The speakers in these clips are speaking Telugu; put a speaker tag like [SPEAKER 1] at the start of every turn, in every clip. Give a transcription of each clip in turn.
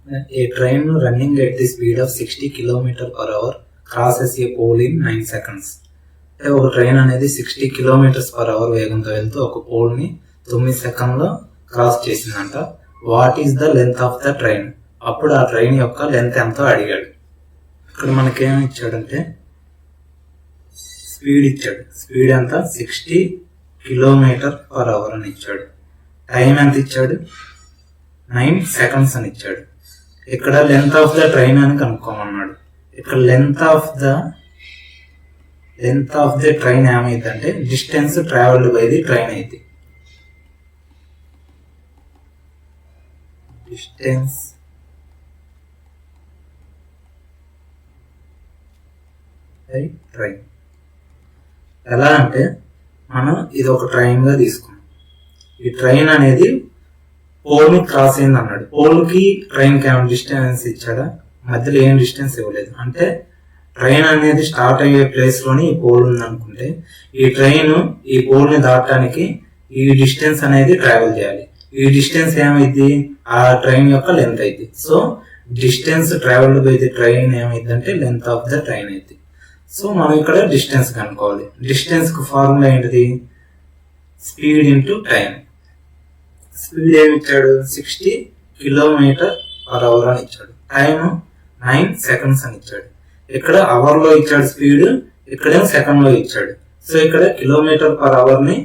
[SPEAKER 1] A train running at the speed of 60 km/h crosses a pole in 9 seconds. ఒక ట్రైన్ అనేది 60 km/h వేగంతో వెళ్తూ ఒక పోల్ ని 9 సెకండ్లో క్రాస్ చేసిందంట. What is the length of the train? అప్పుడు ఆ ట్రైన్ యొక్క లెంత్ ఎంతో అడిగాడు. ఇక్కడ మనకేమి ఇచ్చాడంటే స్పీడ్ ఇచ్చాడు. స్పీడ్ ఎంత? 60 km/h అని ఇచ్చాడు. టైం ఎంత ఇచ్చాడు? 9 seconds అని ఇచ్చాడు. ఇక్కడ లెంత్ ఆఫ్ ద ట్రైన్ అని కనుక్కోమన్నాడు. ఇక్కడ లెంత్ ఆఫ్ ద ట్రైన్ ఏమైందంటే distance travelled by the train అయితే. Distance by train. ఎలా అంటే మనం ఇది ఒక ట్రైన్ గా తీసుకున్నాం. ఈ ట్రైన్ అనేది పోల్ ని క్రాస్ అయింది అన్నాడు. పోల్ కి ట్రైన్ కి ఏమైనా డిస్టెన్స్ ఇచ్చాడా? మధ్యలో ఏం డిస్టెన్స్ ఇవ్వలేదు. అంటే ట్రైన్ అనేది స్టార్ట్ అయ్యే ప్లేస్ లోని ఈ పోల్ ఉంది అనుకుంటే ఈ ట్రైన్ ఈ పోల్ ని దాటడానికి ఈ డిస్టెన్స్ అనేది ట్రావెల్ చేయాలి. ఈ డిస్టెన్స్ ఏమైంది? ఆ ట్రైన్ యొక్క లెంత్ అయింది. So distance travelled by the train ఏమైంది అంటే లెంత్ ఆఫ్ ద ట్రైన్ అయింది. సో మనం ఇక్కడ డిస్టెన్స్ కనుక్కోవాలి. డిస్టెన్స్ కు ఫార్ములా ఏంటిది? Speed into time. స్పీడ్ ఏమి ఇచ్చాడు? 60 km/h అని ఇచ్చాడు. టైం 9 seconds అని ఇచ్చాడు. ఇక్కడ అవర్ లో ఇచ్చాడు స్పీడ్, ఇక్కడేమో సెకండ్ లో ఇచ్చాడు. సో ఇక్కడ km/h ని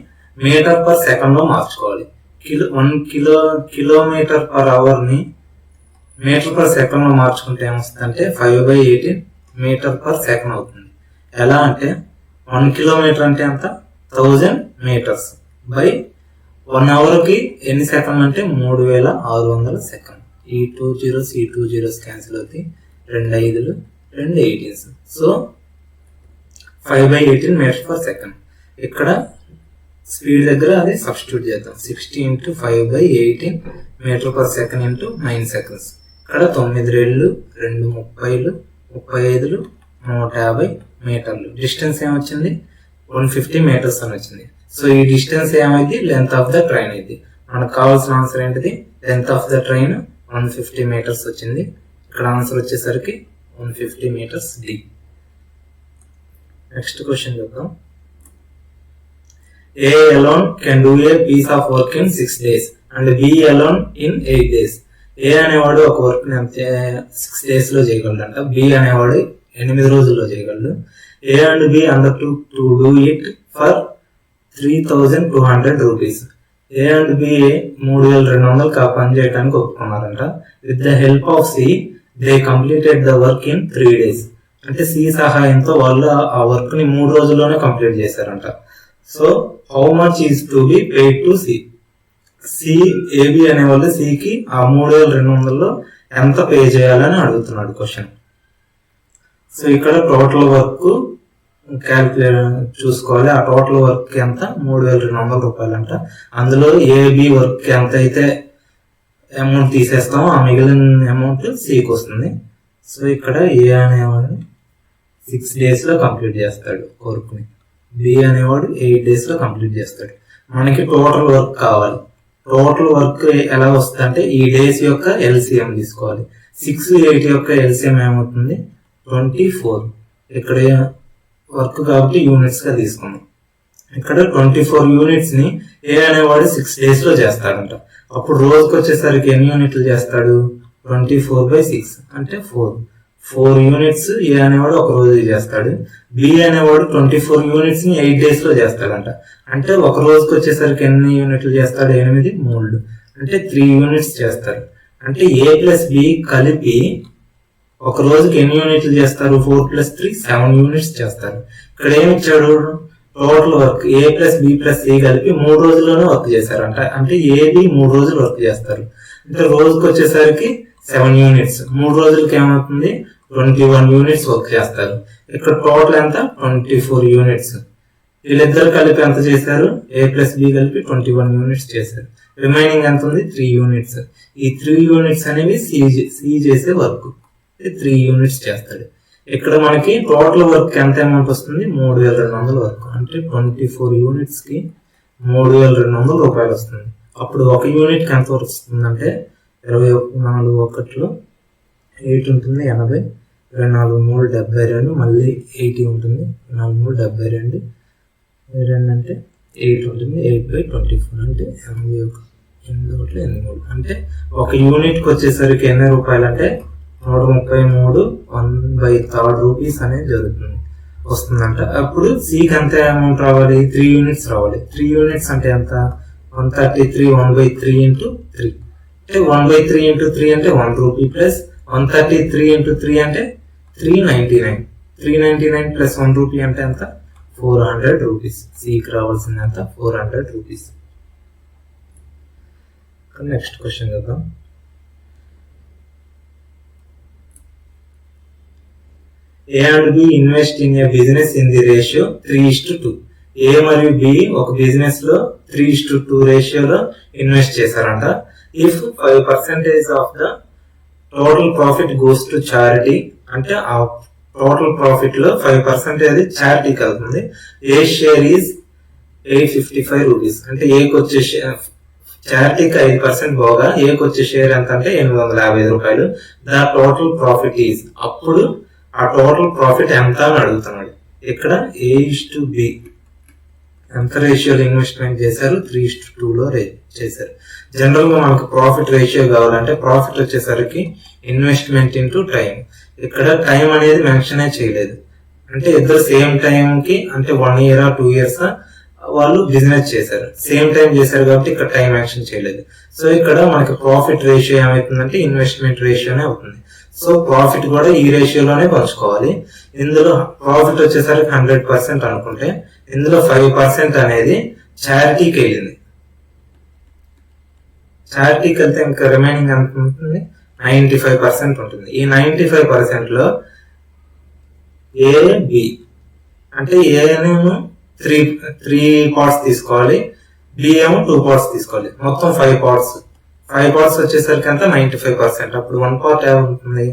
[SPEAKER 1] మీటర్/సెకండ్ లో మార్చుకోవాలి. 1 km/h ని మీటర్/సెకండ్ లో మార్చుకుంటే ఏమొస్తుందంటే 5/18 మీటర్/సెకండ్ అవుతుంది. ఎలా అంటే 1 కిలోమీటర్ అంటే ఎంత? 1000 meters బై 1 hour కి ఎన్ని సెకండ్ అంటే 3600 సెకండ్. ఈ 2 zeros ఈ 2 zeros క్యాన్సిల్ అవుతాయి. 2 5లు 2 18s. So 5/18 meters/second. ఇక్కడ స్పీడ్ దగ్గర అది సబ్స్టిట్యూట్ చేద్దాం. 60 × 5/18 meter/second × 9 seconds. ఇక్కడ 9 2 2 30 35 150 మీటర్లు. డిస్టెన్స్ ఏమొచ్చింది? 150 meters అని వచ్చింది. సో ఈ డిస్టెన్స్ ఏమైంది? లెంత్ ఆఫ్ ద ట్రైన్ అయింది. మనకు కావాల్సిన ఆన్సర్ ఏంటిది? Length of the train 150 meters వచ్చింది. ఇక్కడ ఆన్సర్ వచ్చేసరికి 150 meters D. నెక్స్ట్ క్వశ్చన్ చూద్దాం. A alone can do a piece of work in 6 days and B alone in 8 days. A అనేవాడు ఒక వర్క్ 6 days లో చేయగలడంట. B అనేవాడు 8 రోజుల్లో చేయగలడు. A and B undertook to do it for 3200 rupees. A and B 3200 ఆ పని చేయడానికి ఒప్పుకున్నారంట. With the help of C they completed the work in 3 days. అంటే C సహాయంతో వాళ్ళు ఆ వర్క్ ని 3 రోజుల్లోనే కంప్లీట్ చేశారంట. So how much is to be paid to C? AB అనే వాళ్ళు C కి ఆ 3200లో ఎంత పే చేయాలని అడుగుతున్నాడు క్వశ్చన్. సో ఇక్కడ టోటల్ వర్క్ క్యాల్కులేట్ చూసుకోవాలి. ఆ టోటల్ వర్క్ ఎంత? 3200 రూపాయలు అంట. అందులో AB వర్క్ ఎంత అయితే అమౌంట్ తీసేస్తామో ఆ మిగిలిన అమౌంట్ Cకి వస్తుంది. సో ఇక్కడ A అనేవాడు 6 days లో కంప్లీట్ చేస్తాడు వర్క్ ని. B అనేవాడు 8 days లో కంప్లీట్ చేస్తాడు. మనకి టోటల్ వర్క్ కావాలి. టోటల్ వర్క్ ఎలా వస్తుంది అంటే ఈ డేస్ యొక్క LCM తీసుకోవాలి. 6 8 యొక్క LCM ఏమవుతుంది? 24. ఇక్కడ వర్క్ కాబట్టి యూనిట్స్ గా తీసుకున్నాం. ఇక్కడ 24 units ని A అనేవాడు 6 days లో చేస్తాడంట. అప్పుడు రోజుకి వచ్చేసరికి ఎన్ని యూనిట్లు చేస్తాడు? 24/6 అంటే 4 units A అనేవాడు ఒక రోజు చేస్తాడు. B అనేవాడు 24 units ని 8 days లో చేస్తాడంట. అంటే ఒక రోజుకి వచ్చేసరికి ఎన్ని యూనిట్లు చేస్తాడు? 8 3 అంటే 3 units చేస్తారు. అంటే A + B కలిపి ఒక రోజుకి ఎన్ని యూనిట్లు చేస్తారు? 4 + 3 7 units చేస్తారు. ఇక్కడ ఏమి ఇచ్చాడు? Total work A + B + C కలిపి 3 రోజుల్లోనే వర్క్ చేశారంట. అంటే AB 3 రోజులు వర్క్ చేస్తారు. అంటే రోజుకి వచ్చేసరికి 7 units. 3 రోజులకి ఏమవుతుంది? 21 units వర్క్ చేస్తారు. ఇక్కడ టోటల్ ఎంత? 24 units. వీళ్ళిద్దరు కలిపి ఎంత చేశారు? A + B కలిపి 21 units చేశారు. రిమైనింగ్ ఎంత ఉంది? 3 units. ఈ 3 units అనేవి C చేసే వర్క్. 3 units చేస్తాడు. ఇక్కడ మనకి టోటల్ వర్క్ ఎంత అమౌంట్ వస్తుంది? 3200 వర్క్. అంటే 24 units కి 3200 రూపాయలు వస్తుంది. అప్పుడు ఒక యూనిట్ కి ఎంత వస్తుందంటే 24 1 8 ఉంటుంది 80, 4 3 72, మళ్ళీ 80 ఉంటుంది 4 3 72, 2 అంటే 8 ఉంటుంది 8/24 అంటే 81 అంటే ఒక యూనిట్కి వచ్చేసరికి ఎన్ని రూపాయలు అంటే 133 1/3 రూపీస్ అనేది వస్తుందంట. అప్పుడు సికి ఎంత అమౌంట్ రావాలి, 3 యూనిట్స్ రావాలి. 3 యూనిట్స్ అంటే ఎంత, 133 1/3 ఇంటూ 3 అంటే 1/3 ఇంటూ 3 అంటే 1 రూపీ ప్లస్ 133 ఇంటూ 3 అంటే 399. 399 ప్లస్ 1 రూపీ అంటే ఎంత, 400 రూపీస్. సికి రావాల్సింది ఎంత, 400 రూపీస్. నెక్స్ట్ క్వశ్చన్ చూద్దాం. A and B invest in a business in the ratio 3:2. A మరియు B ఒక బిజినెస్ లో 3:2 రేషియోలో ఇన్వెస్ట్ చేశారంట. If 5% of the total profit goes to charity, అంటే ఆ టోటల్ ప్రాఫిట్ లో 5% అది చారిటీకి వెళ్తుంది. ఏ షేర్ ఈజ్ 855 రూపీస్. అంటే ఏకి వచ్చే చారిటీకి 5% పోగా ఏకి వచ్చే షేర్ ఎంత అంటే 855 రూపాయలు. ద టోటల్ ప్రాఫిట్ ఈజ్, అప్పుడు ఆ టోటల్ ప్రాఫిట్ ఎంత అని అడుగుతున్నాడు. ఇక్కడ A:B ఎంత రేషియోలో ఇన్వెస్ట్మెంట్ చేశారు, 3:2లో చేశారు. జనరల్ గా మనకు ప్రాఫిట్ రేషియో కావాలంటే ప్రాఫిట్ వచ్చేసరికి ఇన్వెస్ట్మెంట్ ఇంటూ టైం. ఇక్కడ టైం అనేది మెన్షన్ చేయలేదు, అంటే ఇద్దరు సేమ్ టైం కి, అంటే 1 year 2 years వాళ్ళు బిజినెస్ చేశారు, సేమ్ టైం చేశారు కాబట్టి ఇక్కడ టైం మెన్షన్ చేయలేదు. సో ఇక్కడ మనకి ప్రాఫిట్ రేషియో ఏమవుతుందంటే ఇన్వెస్ట్మెంట్ రేషియోనే అవుతుంది. సో ప్రాఫిట్ కూడా ఈ రేషియోలోనే పంచుకోవాలి. ఇందులో ప్రాఫిట్ వచ్చేసరికి 100% అనుకుంటే ఇందులో 5% అనేది చారిటీకి వెళ్ళింది. చారిటీకి వెళ్తే ఇంకా రిమైనింగ్ ఎంత ఉంటుంది, 95% ఉంటుంది. ఈ 95% లో A, B అంటే A ఏమో 3 parts తీసుకోవాలి, B ఏమో 2 parts తీసుకోవాలి, మొత్తం 5 parts. 5 parts వచ్చేసరికి అంతా 95%. అప్పుడు 1 part ఏమవుతుంది,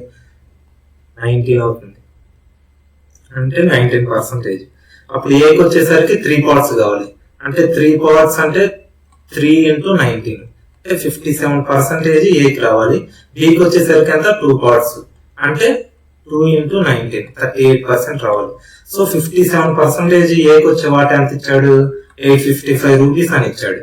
[SPEAKER 1] 19 అవుతుంది, అంటే 19%. అప్పుడు ఏకి వచ్చేసరికి 3 parts కావాలి, అంటే 3 parts అంటే 3 into 19 అంటే 57% ఏకి రావాలి. బికి వచ్చేసరికి అంతా 2 parts అంటే 2 into 19 38% రావాలి. సో 57% ఏకి వచ్చే వాటి ఎంత ఇచ్చాడు, 855 రూపీస్ అని ఇచ్చాడు.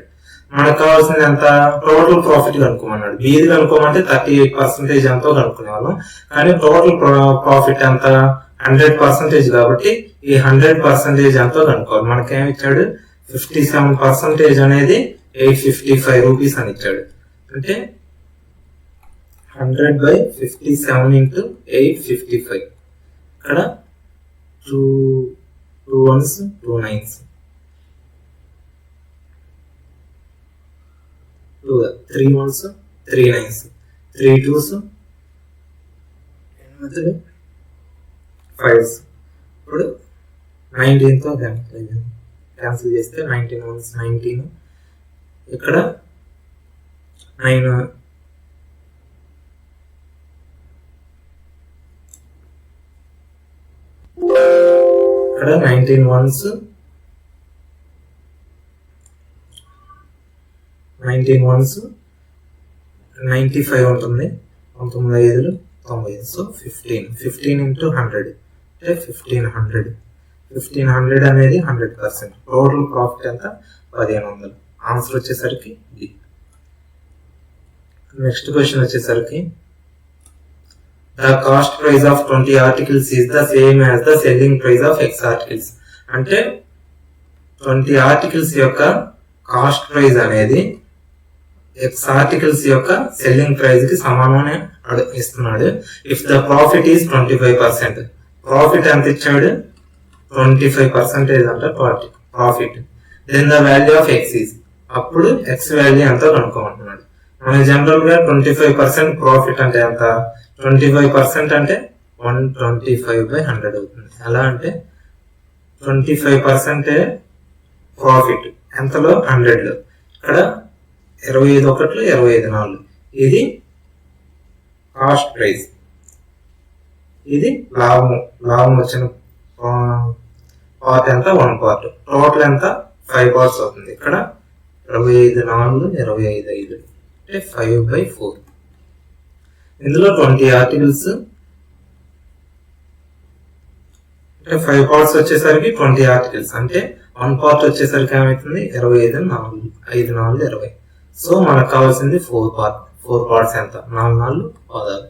[SPEAKER 1] మనకు కావాల్సింది ఎంత, టోటల్ ప్రాఫిట్ కనుక్కోమన్నాడు. బీది కనుక్కోమంటే 38% ఎంతో కనుక్కునే వాళ్ళం, కానీ టోటల్ ప్రాఫిట్ ఎంత 100% కాబట్టి ఈ 100% ఎంతో కనుక్కోవాలి. మనకేమి ఇచ్చాడు, 57% అనేది 855 రూపీస్ అని ఇచ్చాడు. అంటే 100/57 into 855. ఇక్కడ 2 1s 2 9s 3 1s 3 9s 3 2s 5s. ఇప్పుడు 19తో క్యాన్సిల్ చేస్తే 19 1s 19, ఇక్కడ 9 ఇక్కడ 19 1s 95 ఉంటుంది, 19 5 90. సో 15 into 100 అంటే 1500 అనేది 100%. టోటల్ ప్రాఫిట్ ఎంత, 1500. ఆన్సర్ వచ్చేసరికి బి. నెక్స్ట్ క్వశ్చన్ వచ్చేసరికి the cost price of 20 articles is the same as the selling price of x articles. అంటే 20 articles యొక్క కాస్ట్ ప్రైస్ అనేది x articles యొక్క సెల్లింగ్ ప్రైస్ కి సమానమని ఇస్తున్నాడు. If the profit is 25%, profit ఎంత ఇచ్చాడు, 25% అంట profit. Then the value of x is, అప్పుడు x వాల్యూ ఎంతో కనుక్కోమంటున్నాడు. మనం జనరల్ గా 25% ప్రాఫిట్ అంటే ఎంత, 25% అంటే 125/100 అవుతుంది. ఎలా అంటే 25% ప్రాఫిట్ ఎంతలో, 100లో. ఇక్కడ 25 1 25 4 ఇది కాస్ట్ ప్రైస్, ఇది లాభం వచ్చిన పార్ట్ ఎంత, 1 part. టోటల్ ఎంత, 5 parts అవుతుంది. ఇక్కడ 25 4 25 5 అంటే 5/4. ఇందులో 20 ఆర్టికల్స్ అంటే 5 పార్ట్స్ వచ్చేసరికి 20 ఆర్టికల్స్, అంటే 1 పార్ట్ వచ్చేసరికి ఏమవుతుంది 25, 5 4 20. సో మనకు కావాల్సింది 4 పార్ట్స్ ఎంత, 4 4 16,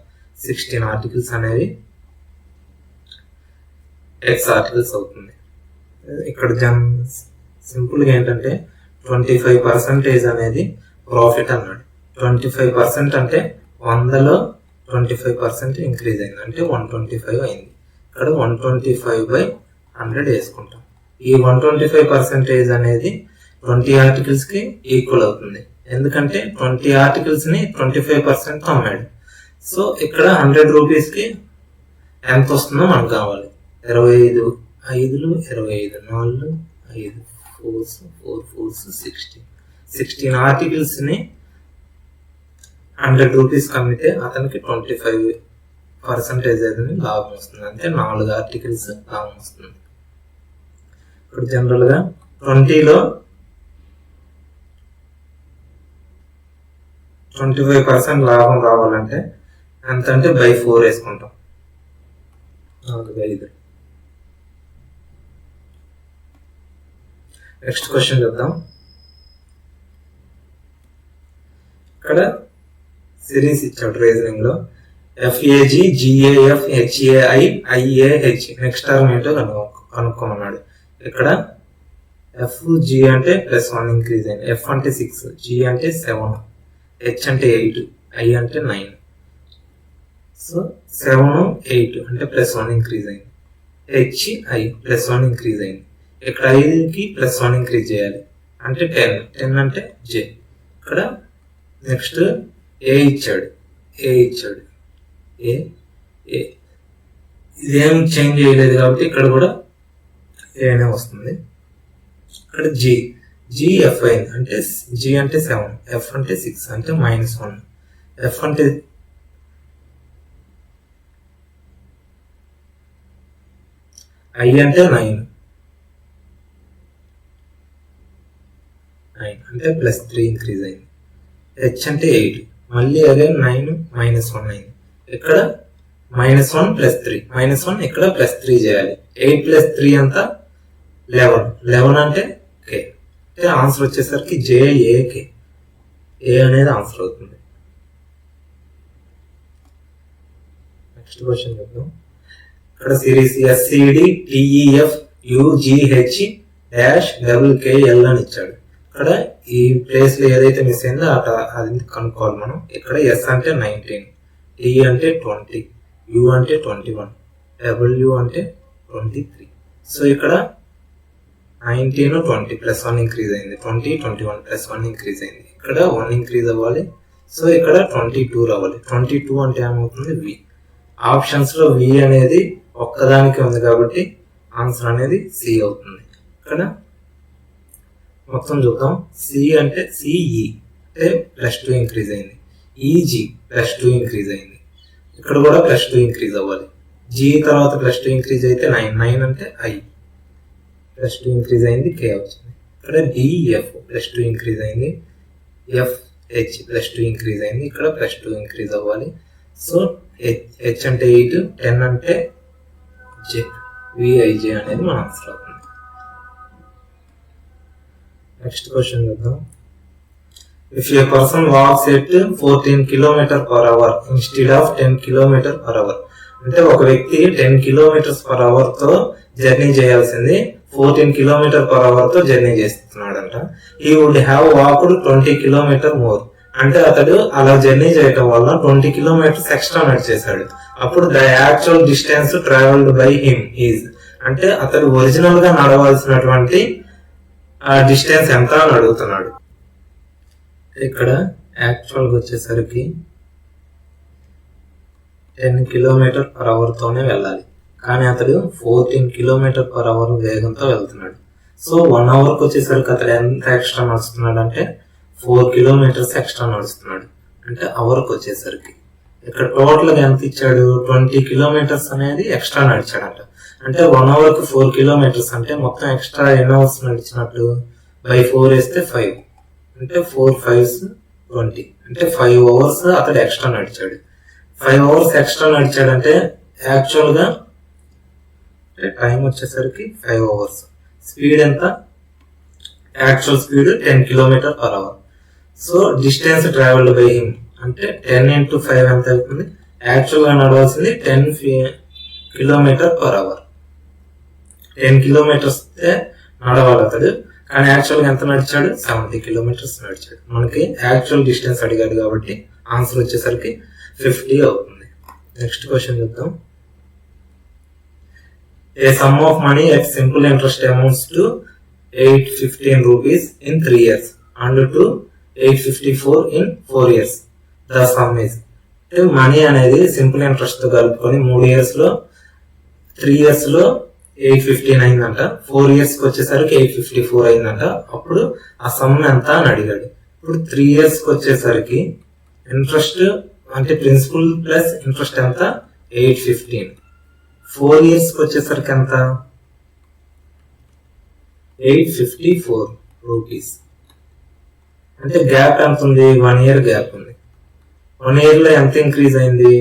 [SPEAKER 1] 16 ఆర్టికల్స్ అనేవి ఎక్స్ ఆర్టికల్స్ అవుతుంది. ఇక్కడ సింపుల్గా ఏంటంటే 25% అనేది ప్రాఫిట్ అన్నాడు. 25% అంటే 100లో 25% ఇంక్రీజ్ అయింది, అంటే 125 అయింది. ఇక్కడ 125/100 వేసుకుంటాం. ఈ 125% అనేది 20 ఆర్టికల్స్ కి ఈక్వల్ అవుతుంది, ఎందుకంటే 20 ఆర్టికల్స్ ని 25% అమ్మాడు. సో ఇక్కడ 100 రూపీస్ కి ఎంత వస్తుందో మనకు కావాలి. 25 5లు 25, 4 5 4 4 16 ఆర్టికల్స్ ని 100 రూపీస్ అమ్మితే అతనికి 25% అనేది లాభం వస్తుంది, అంటే 4 ఆర్టికల్స్ లాభం వస్తుంది. ఇప్పుడు జనరల్ గా 20లో 25% లాభం రావాలంటే ఎంత అంటే బై 4 వేసుకుంటాం. 4/5. నెక్స్ట్ క్వశ్చన్ చూద్దాం. ఇక్కడ సిరీస్ ఇచ్చాడు రీజనింగ్ లో. FAG GAF HAI IAH next term ఏంటో కనుక్కోమన్నాడు. ఇక్కడ FG అంటే +1 ఇంక్రీజ్ అయింది, F అంటే 6, G అంటే 7, H అంటే 8, I అంటే 9. సో 7 8 అంటే +1 ఇంక్రీజ్ అయింది, HI +1 ఇంక్రీజ్ అయింది. ఇక్కడ 5కి +1 ఇంక్రీజ్ చేయాలి, అంటే 10 అంటే J. ఇక్కడ నెక్స్ట్ A ఇచ్చాడు, ఇదేం చేంజ్ చేయలేదు కాబట్టి ఇక్కడ కూడా ఏనే వస్తుంది. ఇక్కడ GF అయింది, అంటే G అంటే 7, F అంటే 6 అంటే -1, F అంటే I అంటే 9 అంటే +3 ఇంక్రీజ్ అయింది. H అంటే 8, మళ్ళీ అదే 9 -1 అయింది. ఇక్కడ -1 +3, -1 ఇక్కడ +3 చేయాలి. 8 + 3 అంతా 11 అంటే K. అంటే ఆన్సర్ వచ్చేసరికి JAK, ఏ అనేది ఆన్సర్ అవుతుంది. నెక్స్ట్ క్వశ్చన్ చూద్దాం. ఇక్కడ series SCD TEF UGH -KL అని ఇచ్చాడు. ఇక్కడ ఈ ప్లేస్ లో ఏదైతే మిస్ అయిందో అది కనుక్కోవాలి మనం. ఇక్కడ S అంటే 19, T అంటే 20, U అంటే 21, W అంటే 23. సో ఇక్కడ 19 20 +1 ఇంక్రీజ్ అయింది, 20 21 +1 ఇంక్రీజ్ అయింది. ఇక్కడ 1 ఇంక్రీజ్ అవ్వాలి, సో ఇక్కడ 22 రావాలి. 22 అంటే ఏమవుతుంది V. ఆప్షన్స్ లో V అనేది ఒక్కదానికి ఉంది కాబట్టి ఆన్సర్ అనేది C అవుతుంది. ఇక్కడ మొత్తం చూద్దాం. C అంటే CE అంటే +2 ఇంక్రీజ్ అయింది, EG +2 ఇంక్రీజ్ అయింది. ఇక్కడ కూడా +2 ఇంక్రీజ్ అవ్వాలి. G తర్వాత +2 ఇంక్రీజ్ అయితే 9 అంటే I +2 ఇంక్రీజ్ అయింది, K వచ్చింది. ఇక్కడ DF +2 ఇంక్రీజ్ అయింది, FH +2 ఇంక్రీజ్ అయింది. ఇక్కడ +2 ఇంక్రీజ్ అవ్వాలి. సో H అంటే 8, 10 అంటే J, VIJ అనేది మన ఆన్సర్ అవుతుంది. నెక్స్ట్ క్వశ్చన్ చూద్దాం. If a person walks at 14 km/h instead of 10 km/h, అంటే ఒక వ్యక్తి 10 km/h తో జర్నీ చేయాల్సింది 14 km/h తో journey చేస్తున్నాడంట. He would have walked 20 km more. అంటే అతడు అలా జర్నీ చేయటం వల్ల 20 kilometers ఎక్స్ట్రా నడిచేశాడు. అప్పుడు the actual distance travelled by him is, అంటే అతడు ఒరిజినల్ గా నడవాల్సినటువంటి డిస్టెన్స్ ఎంత అని అడుగుతున్నాడు. ఇక్కడ యాక్చువల్ గా వచ్చేసరికి 10 km/h తోనే వెళ్ళాలి, కానీ అతడు 14 km/h వేగంతో వెళ్తున్నాడు. సో 1 hour కి వచ్చేసరికి అతడు ఎంత ఎక్స్ట్రా నడుస్తున్నాడు అంటే 4 kilometers ఎక్స్ట్రా నడుస్తున్నాడు, అంటే అవర్కి వచ్చేసరికి. ఇక్కడ టోటల్ గా ఎంత ఇచ్చాడు, 20 kilometers అనేది ఎక్స్ట్రా నడిచాడంట. అంటే 1 hour కి 4 kilometers అంటే మొత్తం ఎక్స్ట్రా ఎన్ని అవర్స్ నడిచినట్టు, బై 4 వేస్తే 5, అంటే 4 5s 20, అంటే 5 hours అతడు ఎక్స్ట్రా నడిచాడు. 5 hours ఎక్స్ట్రా నడిచాడంటే యాక్చువల్గా టైం వచ్చేసరికి 5 hours. స్పీడ్ ఎంత? Actual speed 10 km/h. So distance travelled by him అంటే 10 × 5 ఎంత అవుతుంది? యాక్చువల్గా నడవాల్సింది 10 km/h. 10 kilometers నడవాలి అతడు, కానీ యాక్చువల్గా ఎంత నడిచాడు? 70 kilometers నడిచాడు. మనకి యాక్చువల్ డిస్టెన్స్ అడిగాడు కాబట్టి ఆన్సర్ వచ్చేసరికి 50 అవుతుంది. నెక్స్ట్ క్వశ్చన్ చూద్దాం. A sum of money at simple interest amounts to 815 rupees in 3 years and to 854 in 4 years. The sum is. Money అనేది సింపుల్ ఇంట్రెస్ట్ తో కలుపుకొని 3 years లో 3 years లో 815 అయిందంట, 4 years కి వచ్చేసరికి 854 అయిందంట. అప్పుడు ఆ సమ్ ఎంత అని అడిగాడు. ఇప్పుడు 3 years కి వచ్చేసరికి ఇంట్రెస్ట్ అంటే ప్రిన్సిపల్ ప్లస్ ఇంట్రెస్ట్ ఎంత? 815. 4 years కి వచ్చేసరికి ఎంత? 854 rupees. అంటే గ్యాప్ ఎంత ఉంది? 1 year గ్యాప్ ఉంది. 1 year లో ఎంత ఇంక్రీజ్ అయింది?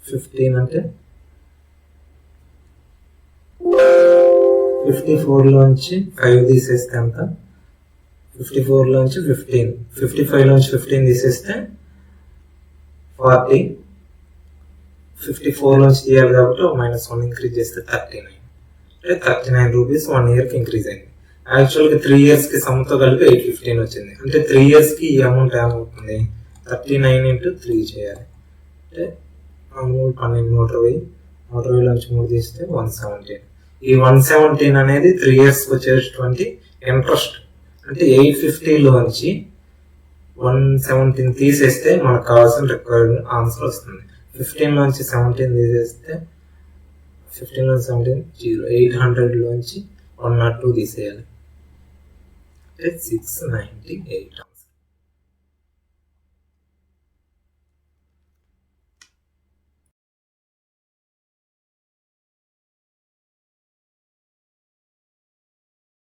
[SPEAKER 1] 15 అంటే 54 లోంచి 5 తీసేస్తే ఎంత? 54 లోంచి 15, 55 లోంచి 15 తీసేస్తే 40, 54 లోంచి తీయాలి కాబట్టి -1 ఇంక్రీజ్ చేస్తే 39. అంటే 39 rupees 1 year కి ఇంక్రీజ్ అయింది. యాక్చువల్గా 3 years కి సమ్తో కలిపి 815 వచ్చింది. అంటే 3 years కి ఈ అమౌంట్ ఏమవుతుంది? 39 × 3 చేయాలి. అంటే 3 12 120, 120 లోంచి 3 తీస్తే 117. ఈ 117 అనేది 3 years కి వచ్చేటువంటి ఇంట్రెస్ట్. అంటే 850 లోంచి 117 తీసేస్తే మనకు కావాల్సిన రిక్వైర్డ్ ఆన్సర్ వస్తుంది. 15 లోంచి 17 తీసేస్తే 15 లోంచి 17 0, 800 లోంచి 102 తీసేయాలి. 698.